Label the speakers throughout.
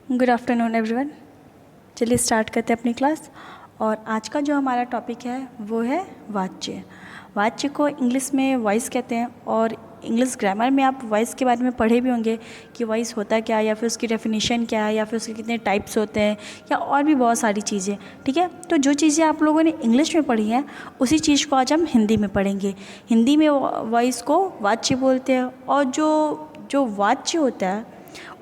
Speaker 1: Good afternoon everyone. चलिए start करते हैं अपनी क्लास। और आज का जो हमारा टॉपिक है वो है वाच्य। वाच्य को इंग्लिश में वॉइस कहते हैं और इंग्लिश ग्रामर में आप वॉइस के बारे में पढ़े भी होंगे कि वॉइस होता क्या है, या फिर उसकी डेफिनेशन क्या है, या फिर उसके कितने टाइप्स होते हैं, या और भी बहुत सारी चीज़ें। ठीक है, तो जो चीज़ें आप लोगों ने इंग्लिश में पढ़ी हैं उसी चीज़ को आज हम हिंदी में पढ़ेंगे। हिंदी में वॉइस को वाच्य बोलते हैं। और जो वाच्य होता है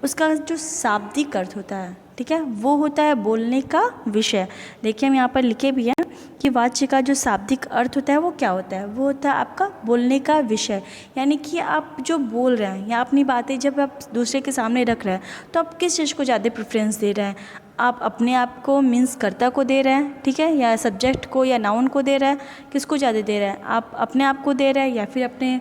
Speaker 1: उसका जो शाब्दिक अर्थ होता है, ठीक है, वो होता है बोलने का विषय। देखिए हम यहाँ पर लिखे भी हैं कि वाच्य का जो शाब्दिक अर्थ होता है वो क्या होता है, वो होता है आपका बोलने का विषय। यानी कि आप जो बोल रहे हैं या अपनी बातें जब आप दूसरे के सामने रख रहे हैं तो आप किस चीज़ को ज़्यादा प्रेफरेंस दे रहे हैं। आप अपने आप को मीन्स कर्ता को दे रहे हैं, ठीक है, या सब्जेक्ट को या नाउन को दे रहे हैं, किसको ज़्यादा दे रहे हैं। आप अपने आप को दे रहे हैं या फिर अपने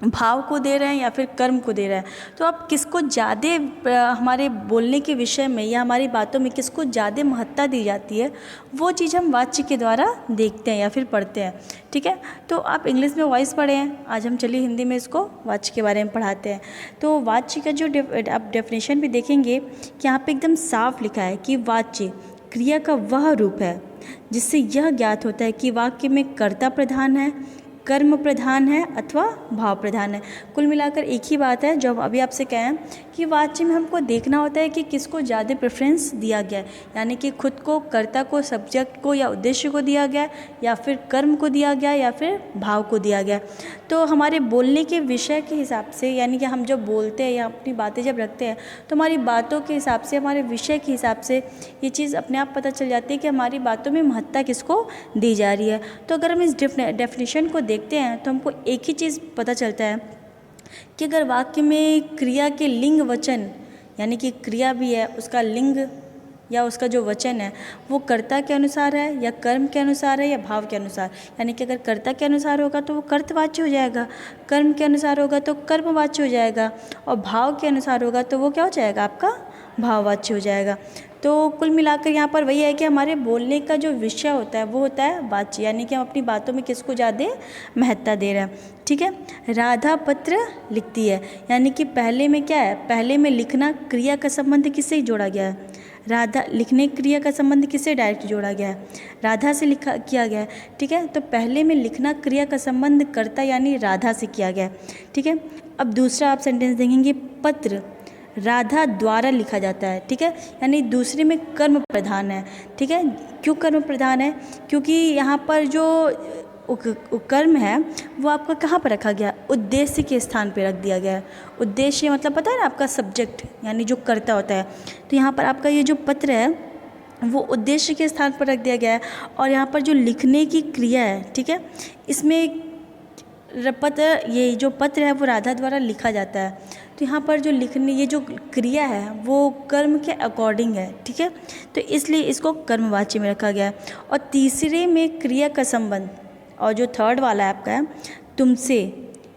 Speaker 1: भाव को दे रहे हैं या फिर कर्म को दे रहे हैं। तो आप किसको ज़्यादा हमारे बोलने के विषय में या हमारी बातों में किसको ज़्यादा महत्ता दी जाती है, वो चीज़ हम वाच्य के द्वारा देखते हैं या फिर पढ़ते हैं। ठीक है, तो आप इंग्लिश में वॉइस पढ़े हैं, आज हम चलिए हिंदी में इसको वाच्य के बारे में पढ़ाते हैं। तो वाच्य का जो आप डेफिनेशन भी देखेंगे कि यहाँ पर एकदम साफ लिखा है कि वाच्य क्रिया का वह रूप है जिससे यह ज्ञात होता है कि वाक्य में कर्ता प्रधान है, कर्म प्रधान है अथवा भाव प्रधान है। कुल मिलाकर एक ही बात है जो हम अभी आपसे कहें कि वाच्य में हमको देखना होता है कि किसको ज़्यादा प्रेफरेंस दिया गया है, यानी कि खुद को, कर्ता को, सब्जेक्ट को या उद्देश्य को दिया गया, या फिर कर्म को दिया गया, या फिर भाव को दिया गया। तो हमारे बोलने के विषय के हिसाब से, यानी कि हम जब बोलते हैं या अपनी बातें जब रखते हैं तो हमारी बातों के हिसाब से, हमारे विषय के हिसाब से ये चीज़ अपने आप पता चल जाती है कि हमारी बातों में महत्ता किसको दी जा रही है। तो अगर हम इस डेफिनेशन को देखते हैं तो हमको एक ही चीज़ पता चलता है कि अगर वाक्य में क्रिया के लिंग वचन, यानी कि क्रिया भी है, उसका लिंग या उसका जो वचन है वो कर्ता के अनुसार है या कर्म के अनुसार है या भाव के अनुसार, यानी कि अगर कर्ता के अनुसार होगा तो वो कर्तवाच्य हो जाएगा, कर्म के अनुसार होगा तो कर्मवाच्य हो जाएगा, और भाव के अनुसार होगा तो वो क्या हो जाएगा, आपका भाववाच्य हो जाएगा। तो कुल मिलाकर यहाँ पर वही है कि हमारे बोलने का जो विषय होता है वो होता है वाच्य, यानी कि हम अपनी बातों में किसको ज़्यादा महत्ता दे रहे हैं। ठीक है, राधा पत्र लिखती है, यानी कि पहले में क्या है, पहले में लिखना क्रिया का संबंध किससे जोड़ा गया है, राधा, लिखने क्रिया का संबंध किससे डायरेक्ट जोड़ा गया है, राधा से लिखा किया गया है। ठीक है, तो पहले में लिखना क्रिया का संबंध कर्ता यानी राधा से किया गया है। ठीक है, अब दूसरा आप सेंटेंस देखेंगे, पत्र राधा द्वारा लिखा जाता है। ठीक है, यानी दूसरे में कर्म प्रधान है। ठीक है, क्यों कर्म प्रधान है, क्योंकि यहाँ पर जो कर्म है वो आपका कहाँ पर रखा गया, उद्देश्य के स्थान पर रख दिया गया है। उद्देश्य मतलब पता है ना, आपका सब्जेक्ट यानी जो कर्ता होता है। तो यहाँ पर आपका ये जो पत्र है वो उद्देश्य के स्थान पर रख दिया गया है। और यहाँ पर जो लिखने की क्रिया है, ठीक है, इसमें ये जो पत्र है वो राधा द्वारा लिखा जाता है। तो यहाँ पर जो लिखने, ये जो क्रिया है वो कर्म के अकॉर्डिंग है। ठीक है, तो इसलिए इसको कर्मवाच्य में रखा गया है। और तीसरे में क्रिया का संबंध, और जो थर्ड वाला है आपका है तुमसे,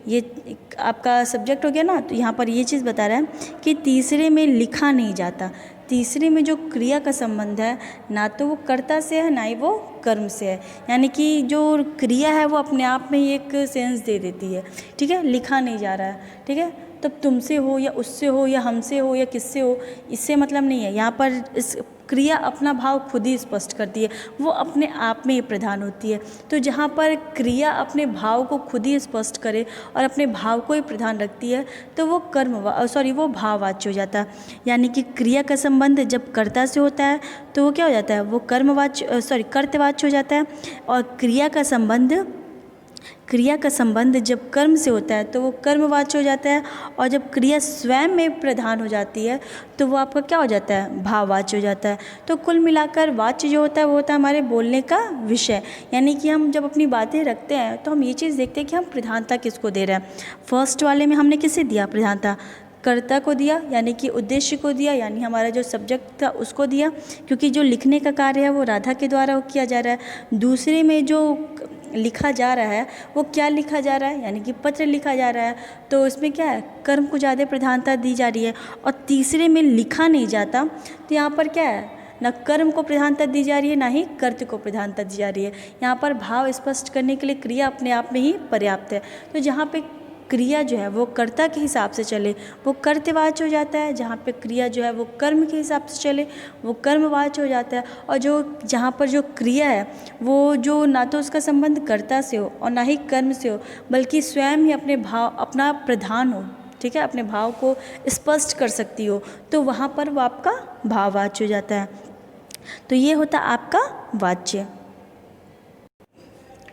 Speaker 1: ये आपका सब्जेक्ट हो गया ना। तो यहाँ पर ये चीज़ बता रहा है कि तीसरे में लिखा नहीं जाता। तीसरे में जो क्रिया का संबंध है ना तो वो कर्ता से है ना ही वो कर्म से है, यानी कि जो क्रिया है वो अपने आप में ही एक सेंस दे देती है। ठीक है, लिखा नहीं जा रहा है। ठीक है, तब तुमसे हो या उससे हो या हमसे हो या किससे हो, इससे मतलब नहीं है। यहाँ पर इस क्रिया अपना भाव खुद ही स्पष्ट करती है, वो अपने आप में ही प्रधान होती है। तो जहाँ पर क्रिया अपने भाव को खुद ही स्पष्ट करे और अपने भाव को ही प्रधान रखती है तो वो वो भाववाच्य हो जाता है। यानी कि क्रिया का संबंध जब कर्ता से होता है तो वो क्या हो जाता है, वो कर्तवाच्य हो जाता है। और क्रिया का संबंध जब कर्म से होता है तो वो कर्मवाच्य हो जाता है। और जब क्रिया स्वयं में प्रधान हो जाती है तो वो आपका क्या हो जाता है, भाववाच्य हो जाता है। तो कुल मिलाकर वाच्य जो होता है वो होता है हमारे बोलने का विषय, यानी कि हम जब अपनी बातें रखते हैं तो हम ये चीज़ देखते हैं कि हम प्रधानता किसको दे रहे हैं। फर्स्ट वाले में हमने किसे दिया प्रधानता, कर्ता को दिया, यानी कि उद्देश्य को दिया, यानी हमारा जो सब्जेक्ट था उसको दिया, क्योंकि जो लिखने का कार्य है वो राधा के द्वारा किया जा रहा है। दूसरे में जो लिखा जा रहा है वो क्या लिखा जा रहा है, यानी कि पत्र लिखा जा रहा है। तो इसमें क्या है, कर्म को ज़्यादा प्रधानता दी जा रही है। और तीसरे में लिखा नहीं जाता तो यहाँ पर क्या है, न कर्म को प्रधानता दी जा रही है ना ही कर्त को प्रधानता दी जा रही है। यहाँ पर भाव स्पष्ट करने के लिए क्रिया अपने आप में ही पर्याप्त है। तो जहाँ पे क्रिया जो है वो कर्ता के हिसाब से चले वो कर्तवाच्य हो जाता है, जहाँ पे क्रिया जो है वो कर्म के हिसाब से चले वो कर्मवाच्य हो जाता है। और जो जहाँ पर जो क्रिया है वो जो ना तो उसका संबंध कर्ता से हो और ना ही कर्म से हो, बल्कि स्वयं ही अपने भाव अपना प्रधान हो, ठीक है, अपने भाव को स्पष्ट कर सकती हो, तो वहाँ पर वो आपका भाववाच्य हो जाता है। तो ये होता है आपका वाच्य।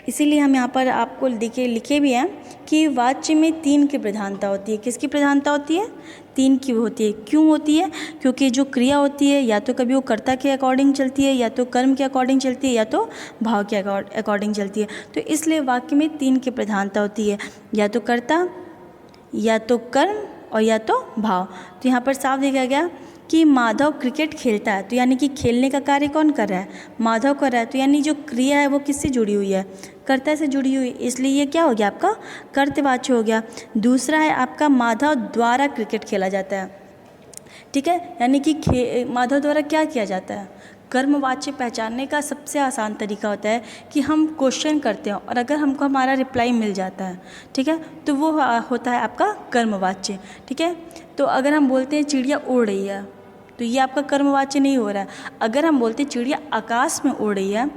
Speaker 1: इसीलिए हम यहाँ पर आपको लिखे भी हैं कि वाच्य में 3 की प्रधानता होती है। किसकी प्रधानता होती है? 3 की होती है। क्यों होती है? क्योंकि जो क्रिया होती है या तो कभी वो कर्ता के अकॉर्डिंग चलती है, या तो कर्म के अकॉर्डिंग चलती है, या तो भाव के अकॉर्डिंग चलती है। तो इसलिए वाक्य में 3 की प्रधानता होती है, या तो कर्ता, या तो कर्म और या तो भाव। तो यहाँ पर साफ देखा गया कि माधव क्रिकेट खेलता है, तो यानी कि खेलने का कार्य कौन कर रहा है? माधव कर रहा है। तो यानी जो क्रिया है वो किससे जुड़ी हुई है? कर्ता से जुड़ी हुई, इसलिए ये क्या हो गया आपका कर्तवाच्य हो गया। दूसरा है आपका माधव द्वारा क्रिकेट खेला जाता है, ठीक है, यानी कि माधव द्वारा क्या किया जाता है? कर्मवाच्य पहचानने का सबसे आसान तरीका होता है कि हम क्वेश्चन करते हैं और अगर हमको हमारा रिप्लाई मिल जाता है, ठीक है, तो वो होता है आपका कर्मवाच्य, ठीक है। तो अगर हम बोलते हैं चिड़िया उड़ रही है, तो ये आपका कर्मवाच्य नहीं हो रहा है। अगर हम बोलते हैं चिड़िया आकाश में उड़ रही है,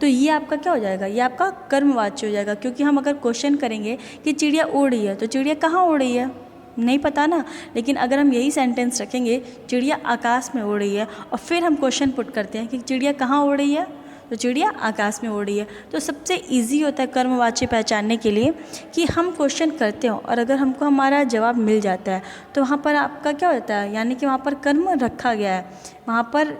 Speaker 1: तो ये आपका क्या हो जाएगा? ये आपका कर्मवाच्य हो जाएगा, क्योंकि हम अगर क्वेश्चन करेंगे कि चिड़िया उड़ रही है, तो चिड़िया कहाँ उड़ रही है? नहीं पता ना। लेकिन अगर हम यही सेंटेंस रखेंगे चिड़िया आकाश में उड़ रही है और फिर हम क्वेश्चन पुट करते हैं कि चिड़िया कहाँ उड़ रही है, तो चिड़िया आकाश में उड़ रही है। तो सबसे इजी होता है कर्मवाच्य पहचानने के लिए कि हम क्वेश्चन करते हो और अगर हमको हमारा जवाब मिल जाता है तो वहाँ पर आपका क्या होता है, यानी कि वहाँ पर कर्म रखा गया है वहाँ पर,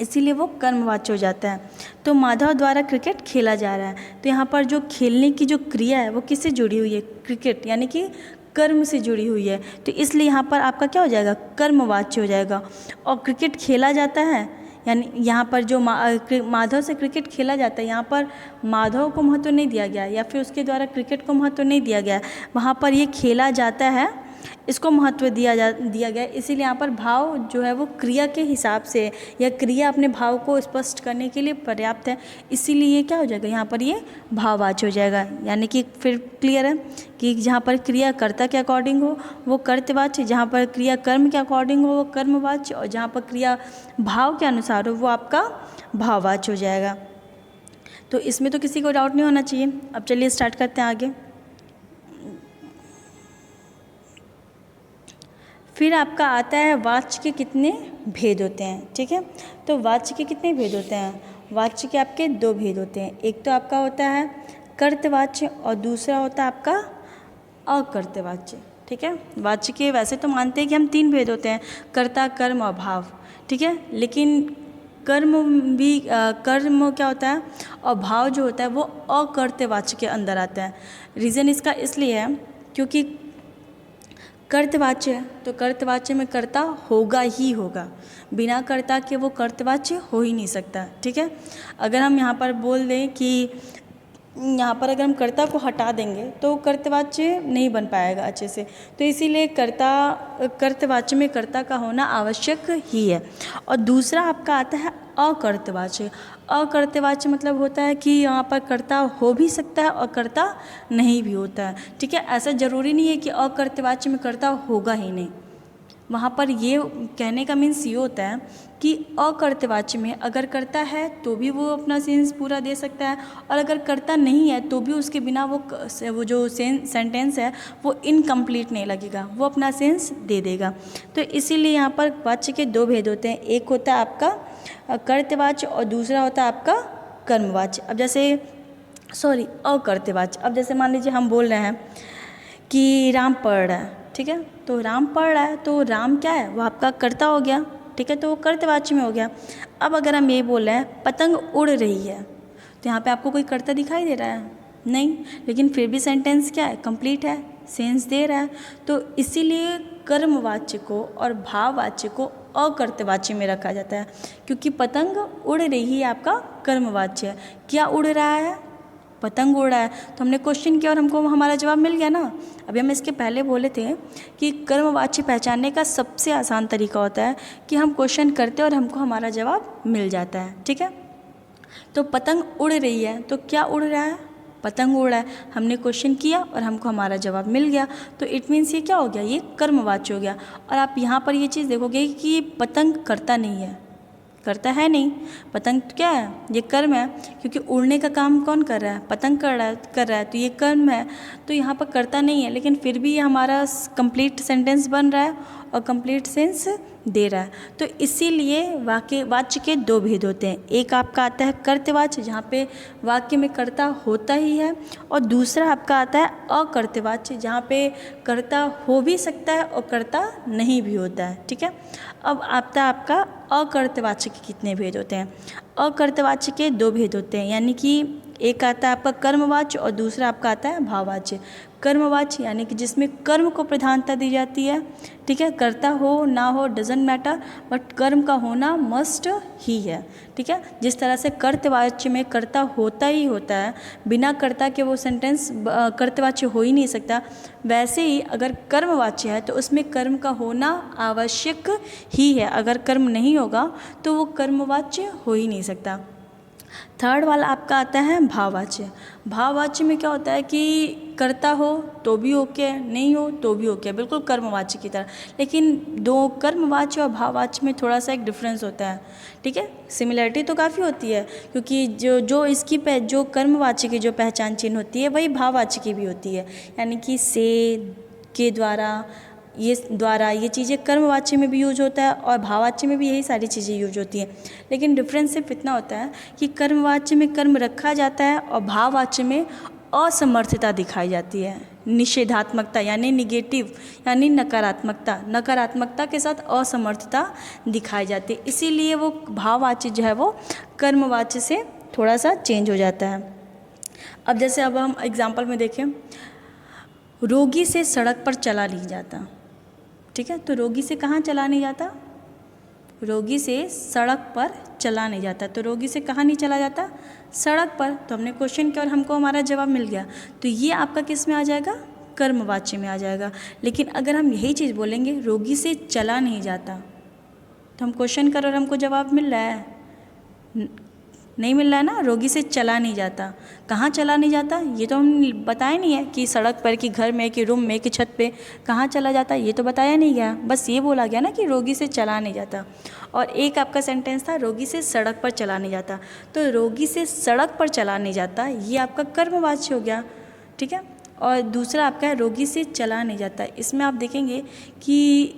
Speaker 1: इसीलिए वो कर्मवाच्य हो जाता है। तो माधव द्वारा क्रिकेट खेला जा रहा है, तो यहाँ पर जो खेलने की जो क्रिया है वो किससे जुड़ी हुई है? क्रिकेट, यानी कि कर्म से जुड़ी हुई है। तो इसलिए यहाँ पर आपका क्या हो जाएगा? कर्मवाच्य हो जाएगा। और क्रिकेट खेला जाता है, यानी यहाँ पर जो माधव से क्रिकेट खेला जाता है, यहाँ पर माधव को महत्व नहीं दिया गया या फिर उसके द्वारा क्रिकेट को महत्व नहीं दिया गया, वहाँ पर ये खेला जाता है इसको महत्व दिया गया। इसीलिए यहाँ पर भाव जो है वो क्रिया के हिसाब से या क्रिया अपने भाव को स्पष्ट करने के लिए पर्याप्त है, इसीलिए ये क्या हो जाएगा? यहाँ पर ये भाववाच्य हो जाएगा। यानी कि फिर क्लियर है कि जहाँ पर क्रिया कर्ता के अकॉर्डिंग हो वो कर्तवाच्य, जहाँ पर क्रिया कर्म के अकॉर्डिंग हो वो कर्मवाच्य, और जहाँ पर क्रिया भाव के अनुसार हो वो आपका भाववाच्य हो जाएगा। तो इसमें तो किसी को डाउट नहीं होना चाहिए। अब चलिए स्टार्ट करते हैं आगे। फिर आपका आता है वाच्य के कितने भेद होते हैं, ठीक है। तो वाच्य के कितने भेद होते हैं? वाच्य के आपके 2 भेद होते हैं। एक तो आपका होता है कर्तवाच्य और दूसरा होता है आपका अकर्तवाच्य, ठीक है। वाच्य के वैसे तो मानते हैं कि हम 3 भेद होते हैं, कर्ता, कर्म और भाव, ठीक है, लेकिन कर्म क्या होता है और भाव जो होता है वो अकर्तवाच्य के अंदर आता है। रीज़न इसका इसलिए है क्योंकि कर्तवाच्य है तो कर्तवाच्य में कर्ता होगा ही होगा, बिना कर्ता के वो कर्तवाच्य हो ही नहीं सकता, ठीक है। अगर हम यहाँ पर बोल दें कि यहाँ पर अगर हम कर्ता को हटा देंगे तो कर्तवाच्य नहीं बन पाएगा अच्छे से, तो इसीलिए कर्तवाच्य में कर्ता का होना आवश्यक ही है। और दूसरा आपका आता है अकर्तवाच्य। अकर्तवाच्य मतलब होता है कि यहाँ पर कर्ता हो भी सकता है और कर्ता नहीं भी होता है, ठीक है। ऐसा ज़रूरी नहीं है कि अकर्तवाच्य में कर्ता होगा ही नहीं। वहाँ पर ये कहने का मीन्स ये होता है कि अकर्तवाच्य में अगर कर्ता है तो भी वो अपना सेंस पूरा दे सकता है, और अगर कर्ता नहीं है तो भी उसके बिना वो जो सेंटेंस है वो इनकम्प्लीट नहीं लगेगा, वो अपना सेंस दे देगा। तो इसीलिए यहाँ पर वाच्य के 2 भेद होते हैं, एक होता है आपका कर्तवाच्य और दूसरा होता है आपका कर्मवाच्य। अब जैसे अकर्तवाच्य, अब जैसे मान लीजिए हम बोल रहे हैं कि राम पढ़ रहा है, ठीक है, तो राम पढ़ रहा है तो राम क्या है? वो आपका कर्ता हो गया, ठीक है, तो वो कर्तवाच्य में हो गया। अब अगर हम ये बोल रहे हैं पतंग उड़ रही है, तो यहाँ पे आपको कोई कर्ता दिखाई दे रहा है? नहीं, लेकिन फिर भी सेंटेंस क्या है? कंप्लीट है, सेंस दे रहा है। तो इसीलिए कर्मवाच्य को और भाववाच्य को अकर्तवाच्य में रखा जाता है, क्योंकि पतंग उड़ रही है आपका कर्मवाच्य है। क्या उड़ रहा है? पतंग उड़ रहा है। तो हमने क्वेश्चन किया और हमको हमारा जवाब मिल गया ना। अभी हम इसके पहले बोले थे कि कर्मवाच्य पहचानने का सबसे आसान तरीका होता है कि हम क्वेश्चन करते हैं और हमको हमारा जवाब मिल जाता है, ठीक है। तो पतंग उड़ रही है, तो क्या उड़ रहा है? पतंग उड़ा है, हमने क्वेश्चन किया और हमको हमारा जवाब मिल गया, तो इट मीन्स ये क्या हो गया, ये कर्मवाच्य हो गया। और आप यहाँ पर ये चीज़ देखोगे कि पतंग करता नहीं है, करता है नहीं, पतंग तो क्या है, ये कर्म है, क्योंकि उड़ने का काम कौन कर रहा है, पतंग कर रहा है, तो ये कर्म है, तो यहाँ पर करता नहीं है, लेकिन फिर भी ये हमारा कंप्लीट सेंटेंस बन रहा है और कंप्लीट सेंस दे रहा है। तो इसीलिए वाक्य के दो भेद होते हैं, एक आपका आता है कर्तवाच्य जहाँ पे वाक्य में कर्ता होता ही है, और दूसरा आपका आता है अकर्तवाच्य जहाँ पे कर्ता हो भी सकता है और कर्ता नहीं भी होता है। ठीक है, अब आता है आपका अकर्तवाच्य के कितने भेद होते हैं। अकर्तवाच्य के दो भेद होते हैं, यानी कि एक आता है आपका कर्मवाच्य और दूसरा आपका आता है भाववाच्य। कर्मवाच्य यानी कि जिसमें कर्म को प्रधानता दी जाती है, ठीक है, कर्ता हो ना हो डजेंट मैटर, बट कर्म का होना मस्ट ही है। ठीक है, जिस तरह से कर्तवाच्य में कर्ता होता ही होता है, बिना कर्ता के वो सेंटेंस कर्तवाच्य हो ही नहीं सकता, वैसे ही अगर कर्मवाच्य है तो उसमें कर्म का होना आवश्यक ही है, अगर कर्म नहीं होगा तो वो कर्मवाच्य हो ही नहीं सकता। थर्ड वाला आपका आता है भाववाच्य। भाववाच्य में क्या होता है कि करता हो तो भी ओके, नहीं हो तो भी ओके, बिल्कुल कर्मवाच्य की तरह, लेकिन दो कर्मवाच्य और भाववाच्य में थोड़ा सा एक डिफरेंस होता है। ठीक है, सिमिलरिटी तो काफ़ी होती है, क्योंकि जो कर्मवाच्य की जो पहचान चिन्ह होती है वही भाववाच्य की भी होती है, यानी कि से, के द्वारा, ये चीज़ें कर्मवाच्य में भी यूज होता है और भाववाच्य में भी यही सारी चीज़ें यूज होती हैं। लेकिन डिफरेंस सिर्फ इतना होता है कि कर्मवाच्य में कर्म रखा जाता है और भाववाच्य में असमर्थता दिखाई जाती है, निषेधात्मकता यानी निगेटिव यानी नकारात्मकता के साथ असमर्थता दिखाई जाती है, इसीलिए वो भाववाच्य जो है वो कर्मवाच्य से थोड़ा सा चेंज हो जाता है। अब जैसे अब हम एग्जाम्पल में देखें, रोगी से सड़क पर चला नहीं जाता। ठीक है, तो रोगी से कहाँ चला नहीं जाता, रोगी से सड़क पर चला नहीं जाता, तो रोगी से कहाँ नहीं चला जाता, सड़क पर। तो हमने क्वेश्चन किया और हमको हमारा जवाब मिल गया, तो ये आपका किस में आ जाएगा, कर्मवाच्य में आ जाएगा। लेकिन अगर हम यही चीज़ बोलेंगे रोगी से चला नहीं जाता, तो हम क्वेश्चन कर और हमको जवाब मिल रहा है, नहीं मिल रहा है ना, रोगी से चला नहीं जाता। कहाँ चला नहीं जाता, ये तो हम बताया नहीं है कि सड़क पर, कि घर में, कि रूम में, कि छत पे, कहाँ चला जाता, ये तो बताया नहीं गया, बस ये बोला गया ना कि रोगी से चला नहीं जाता। और एक आपका सेंटेंस था रोगी से सड़क पर चला नहीं जाता, तो रोगी से सड़क पर चला नहीं जाता ये आपका कर्मवाच्य हो गया। ठीक है, और दूसरा आपका है रोगी से चला नहीं जाता, इसमें आप देखेंगे कि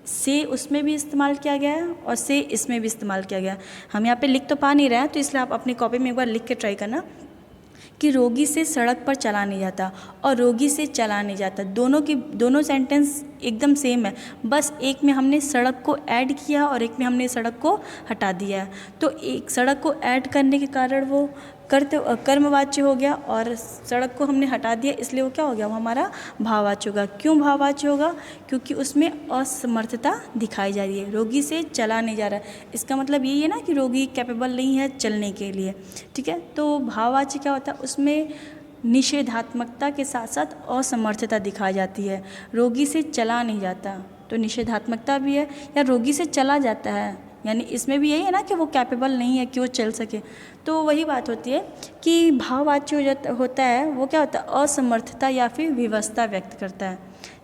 Speaker 1: से उसमें भी इस्तेमाल किया गया है और से इसमें भी इस्तेमाल किया गया है। हम यहाँ पे लिख तो पा नहीं रहे हैं, तो इसलिए आप अपनी कॉपी में एक बार लिख के ट्राई करना कि रोगी से सड़क पर चला नहीं जाता और रोगी से चला नहीं जाता, दोनों सेंटेंस एकदम सेम है, बस एक में हमने सड़क को ऐड किया और एक में हमने सड़क को हटा दिया है। तो एक सड़क को ऐड करने के कारण वो कर्मवाच्य हो गया और सड़क को हमने हटा दिया, इसलिए वो क्या हो गया, वो हमारा भाववाच्य होगा। क्यों भाववाच्य होगा, क्योंकि उसमें असमर्थता दिखाई जा रही है, रोगी से चला नहीं जा रहा है, इसका मतलब यही है ना कि रोगी कैपेबल नहीं है चलने के लिए। ठीक है, तो भाववाच्य क्या होता है, उसमें निषेधात्मकता के साथ साथ असमर्थता दिखाई जाती है। रोगी से चला नहीं जाता तो निषेधात्मकता भी है, या रोगी से चला जाता है यानी इसमें भी यही है ना कि वो कैपेबल नहीं है कि वो चल सके। तो वही बात होती है कि भाववाच्य होता है वो क्या होता है, असमर्थता या फिर विवशता व्यक्त करता है।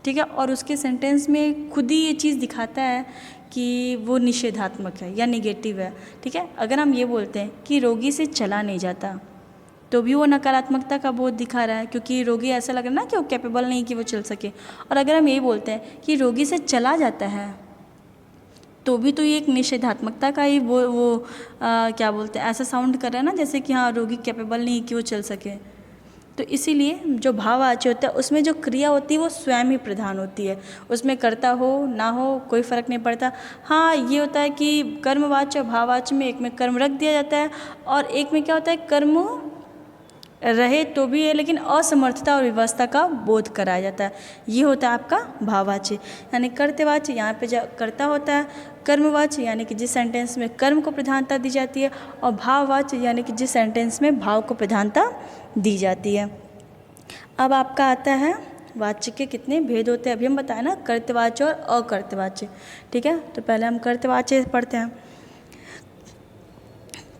Speaker 1: ठीक है, और उसके सेंटेंस में खुद ही ये चीज़ दिखाता है कि वो निषेधात्मक है या निगेटिव है। ठीक है, अगर हम ये बोलते हैं कि रोगी से चला नहीं जाता तो भी वो नकारात्मकता का बोध दिखा रहा है, क्योंकि रोगी ऐसा लग रहा है ना कि वो कैपेबल नहीं कि वो चल सके। और अगर हम यही बोलते हैं कि रोगी से चला जाता है तो भी तो ये एक निषेधात्मकता का ही क्या बोलते हैं, ऐसा साउंड कर रहा है ना जैसे कि हाँ रोगी कैपेबल नहीं कि वो चल सके। तो इसीलिए जो भाववाच्य होता है उसमें जो क्रिया होती है वो स्वयं ही प्रधान होती है, उसमें कर्ता हो ना हो कोई फ़र्क नहीं पड़ता। हाँ ये होता है कि कर्मवाच्य और भाववाच्य में एक में कर्म रख दिया जाता है और एक में क्या होता है कर्म रहे तो भी है लेकिन असमर्थता और विवशता का बोध कराया जाता है, ये होता है आपका भाववाच्य। यानी कर्तवाच्य यहाँ पे कर्ता होता है, कर्मवाच्य यानी कि जिस सेंटेंस में कर्म को प्रधानता दी जाती है, और भाववाच्य यानी कि जिस सेंटेंस में भाव को प्रधानता दी जाती है। अब आपका आता है वाच्य के कितने भेद होते हैं, अभी हम बताए ना कर्तवाच्य और अकर्तवाच्य। ठीक है, तो पहले हम कर्तवाच्य पढ़ते हैं।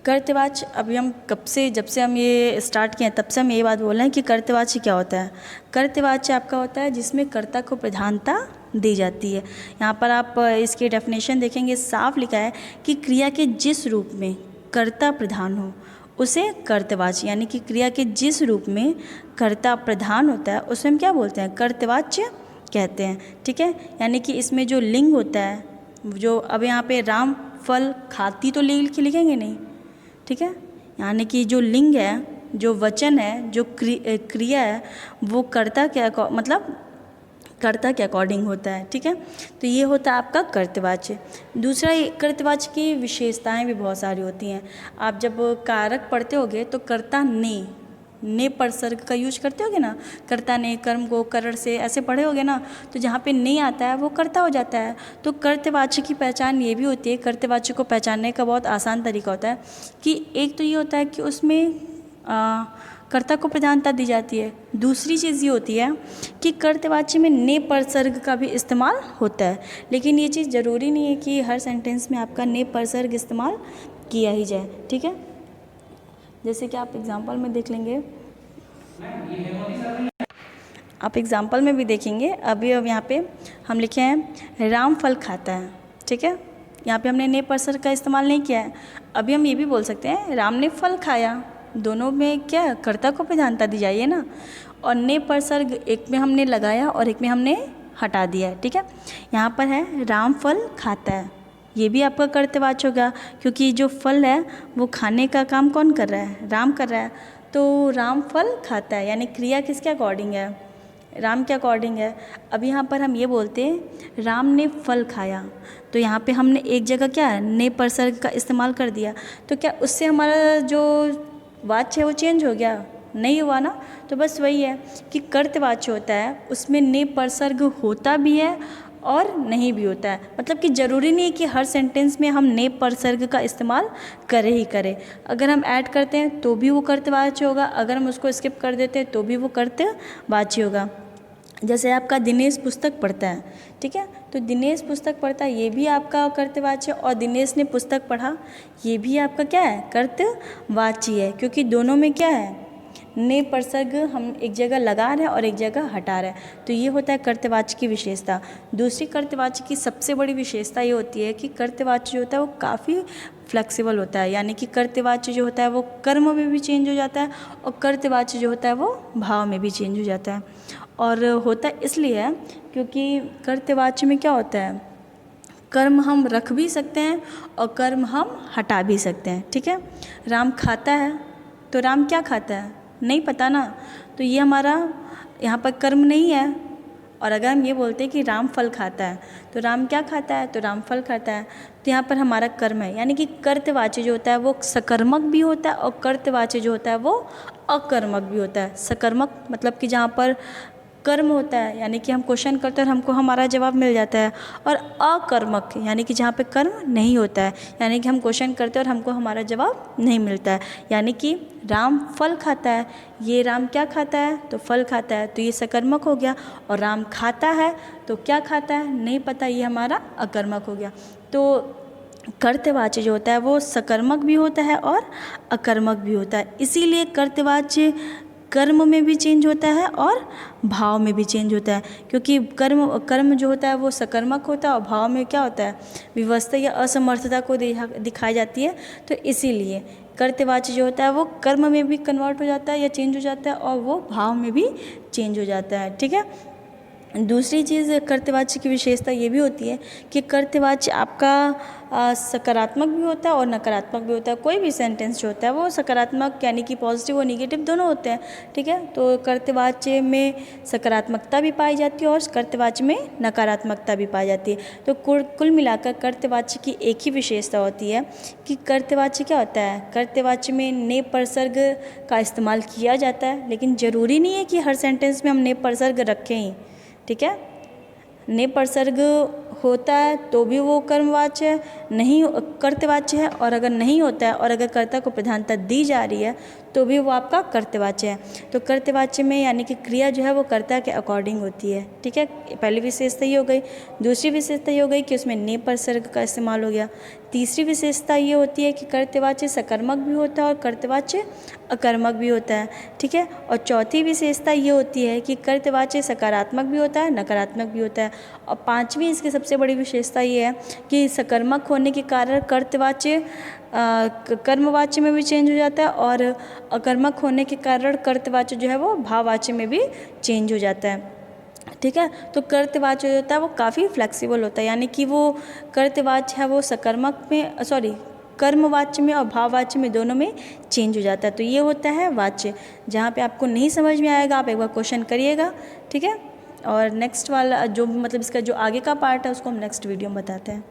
Speaker 1: कर्तवाच्य अभी हम कब से, जब से हम ये स्टार्ट किए हैं तब से हम ये बात बोल रहे हैं कि कर्तवाच्य क्या होता है। कर्तवाच्य आपका होता है जिसमें कर्ता को प्रधानता दी जाती है। यहाँ पर आप इसकी डेफिनेशन देखेंगे, साफ लिखा है कि क्रिया के जिस रूप में कर्ता प्रधान हो उसे कर्तवाच्य, यानी कि क्रिया के जिस रूप में कर्ता प्रधान होता है उसे हम क्या बोलते हैं, कर्तवाच्य कहते हैं। ठीक है, यानी कि इसमें जो लिंग होता है, जो अब यहाँ पे राम फल खाती तो लिखेंगे नहीं। ठीक है, यानी कि जो लिंग है, जो वचन है, जो क्रिया है, वो कर्ता के मतलब कर्ता के अकॉर्डिंग होता है। ठीक है, तो ये होता है आपका कर्तवाच्य। दूसरा, कर्तवाच्य की विशेषताएं भी बहुत सारी होती हैं। आप जब कारक पढ़ते होगे तो कर्ता ने परसर्ग का यूज करते होगे ना, कर्ता ने कर्म को करण से ऐसे पढ़े होगे ना, तो जहाँ पे ने आता है वो कर्ता हो जाता है। तो कर्तवाच्य की पहचान ये भी होती है, कर्तवाच्य को पहचानने का बहुत आसान तरीका होता है कि एक तो ये होता है कि उसमें कर्ता को प्रधानता दी जाती है। दूसरी चीज़ ये होती है कि कर्तवाच्य में ने परसर्ग का भी इस्तेमाल होता है, लेकिन ये चीज़ ज़रूरी नहीं है कि हर सेंटेंस में आपका ने परसर्ग इस्तेमाल किया ही जाए। ठीक है, जैसे कि आप एग्जाम्पल में देख लेंगे, आप एग्जाम्पल में भी देखेंगे। अब यहाँ पे हम लिखे हैं राम फल खाता है। ठीक है, यहाँ पे हमने ने परसर्ग का इस्तेमाल नहीं किया है। अभी हम ये भी बोल सकते हैं राम ने फल खाया। दोनों में क्या कर्ता को प्रधानता दी जाइए ना, और ने परसर्ग एक में हमने लगाया और एक में हमने हटा दिया है। ठीक है, यहाँ पर है राम फल खाता है, ये भी आपका कर्तवाच्य होगा क्योंकि जो फल है वो खाने का काम कौन कर रहा है, राम कर रहा है। तो राम फल खाता है, यानी क्रिया किसके अकॉर्डिंग है, राम के अकॉर्डिंग है। अब यहाँ पर हम ये बोलते हैं राम ने फल खाया, तो यहाँ पे हमने एक जगह क्या है ने परसर्ग का इस्तेमाल कर दिया, तो क्या उससे हमारा जो वाच्य है वो चेंज हो गया, नहीं हुआ ना। तो बस वही है कि कर्तवाच्य होता है उसमें ने परसर्ग होता भी है और नहीं भी होता है। मतलब कि ज़रूरी नहीं है कि हर सेंटेंस में हम ने परसर्ग का इस्तेमाल करें ही करें। अगर हम ऐड करते हैं तो भी वो कर्तवाच्य होगा, अगर हम उसको स्किप कर देते हैं तो भी वो कर्तवाच्य होगा। जैसे आपका दिनेश पुस्तक पढ़ता है, ठीक है, तो दिनेश पुस्तक पढ़ता है ये भी आपका कर्तवाच्य, और दिनेश ने पुस्तक पढ़ा ये भी आपका क्या है, कर्तवाच्य है, क्योंकि दोनों में क्या है ने परसर्ग हम एक जगह लगा रहे हैं और एक जगह हटा रहे हैं। तो ये होता है कर्तवाच्य की विशेषता। दूसरी कर्तवाच्य की सबसे बड़ी विशेषता ये होती है कि कर्तवाच्य जो होता है वो काफ़ी फ्लेक्सिबल होता है, यानी कि कर्तवाच्य जो होता है वो कर्म में भी चेंज हो जाता है और कर्तवाच्य जो होता है वो भाव में भी चेंज हो जाता है। और होता इसलिए है क्योंकि कर्तवाच्य में क्या होता है, कर्म हम रख भी सकते हैं और कर्म हम हटा भी सकते हैं। ठीक है, राम खाता है तो राम क्या खाता है नहीं पता ना, तो ये हमारा यहाँ पर कर्म नहीं है। और अगर हम ये बोलते हैं कि राम फल खाता है तो राम क्या खाता है, तो राम फल खाता है, तो यहाँ पर हमारा कर्म है। यानी कि कर्तवाच्य जो होता है वो सकर्मक भी होता है और कर्तवाच्य जो होता है वो अकर्मक भी होता है। सकर्मक मतलब कि जहाँ पर कर्म होता है, यानी कि हम क्वेश्चन करते हैं और हमको हमारा जवाब मिल जाता है, और अकर्मक यानी कि जहाँ पे कर्म नहीं होता है, यानी कि हम क्वेश्चन करते हैं और हमको हमारा जवाब नहीं मिलता है। यानी कि राम फल खाता है, ये राम क्या खाता है, तो फल खाता है, तो ये सकर्मक हो गया। और राम खाता है तो क्या खाता है नहीं पता, ये हमारा अकर्मक हो गया। तो कर्तवाच्य जो होता है वो सकर्मक भी होता है और अकर्मक भी होता है। इसीलिए कर्तवाच्य कर्म में भी चेंज होता है और भाव में भी चेंज होता है, क्योंकि कर्म जो होता है वो सकर्मक होता है और भाव में क्या होता है, विवशता या असमर्थता को दिखाई जाती है। तो इसीलिए कर्तवाच्य जो होता है वो कर्म में भी कन्वर्ट हो जाता है या चेंज हो जाता है और वो भाव में भी चेंज हो जाता है। ठीक है, दूसरी चीज़ कर्तवाच्य की विशेषता ये भी होती है कि कर्तवाच्य आपका सकारात्मक भी होता है और नकारात्मक भी होता है। कोई भी सेंटेंस जो होता है वो सकारात्मक यानी कि पॉजिटिव और नेगेटिव दोनों होते हैं। ठीक है, तो कर्तवाच्य में सकारात्मकता भी पाई जाती है और कर्तवाच्य में नकारात्मकता भी पाई जाती है। तो कुल मिलाकर कर्तवाच्य की एक ही विशेषता होती है कि कर्तवाच्य क्या होता है, कर्तवाच्य में ने परसर्ग का इस्तेमाल किया जाता है, लेकिन ज़रूरी नहीं है कि हर सेंटेंस में हम ने परसर्ग रखें ही। ठीक है, ने परसर्ग होता है तो भी वो कर्मवाच्य है, नहीं कर्तवाच्य है, और अगर नहीं होता है और अगर कर्ता को प्रधानता दी जा रही है तो भी वो आपका कर्तवाच्य है। तो कर्तवाच्य में यानी कि क्रिया जो है वो कर्ता के अकॉर्डिंग होती है, ठीक है। पहली विशेषता ये हो गई। दूसरी विशेषता ये हो गई कि उसमें ने परसर्ग का इस्तेमाल हो गया। तीसरी विशेषता ये होती है कि कर्तवाच्य सकर्मक भी होता है और कर्तवाच्य अकर्मक भी होता है, ठीक है। और चौथी विशेषता ये होती है कि कर्तवाच्य सकारात्मक भी होता है, नकारात्मक भी होता है। और पांचवी इसकी सबसे बड़ी विशेषता ये है कि सकर्मक होने के कारण कर्तवाच्य कर्मवाच्य में भी चेंज हो जाता है और अकर्मक होने के कारण कर्तवाच्य जो है वो भाववाच्य में भी चेंज हो जाता है, ठीक है। तो कर्तवाच्य जो होता है वो काफ़ी फ्लेक्सिबल होता है, यानी कि वो कर्तवाच्य है वो सकर्मक में कर्मवाच्य में और भाववाच्य में दोनों में चेंज हो जाता है। तो ये होता है वाच्य। जहाँ पे आपको नहीं समझ में आएगा आप एक बार क्वेश्चन करिएगा, ठीक है। और नेक्स्ट वाला जो मतलब इसका जो आगे का पार्ट है उसको हम नेक्स्ट वीडियो में बताते हैं।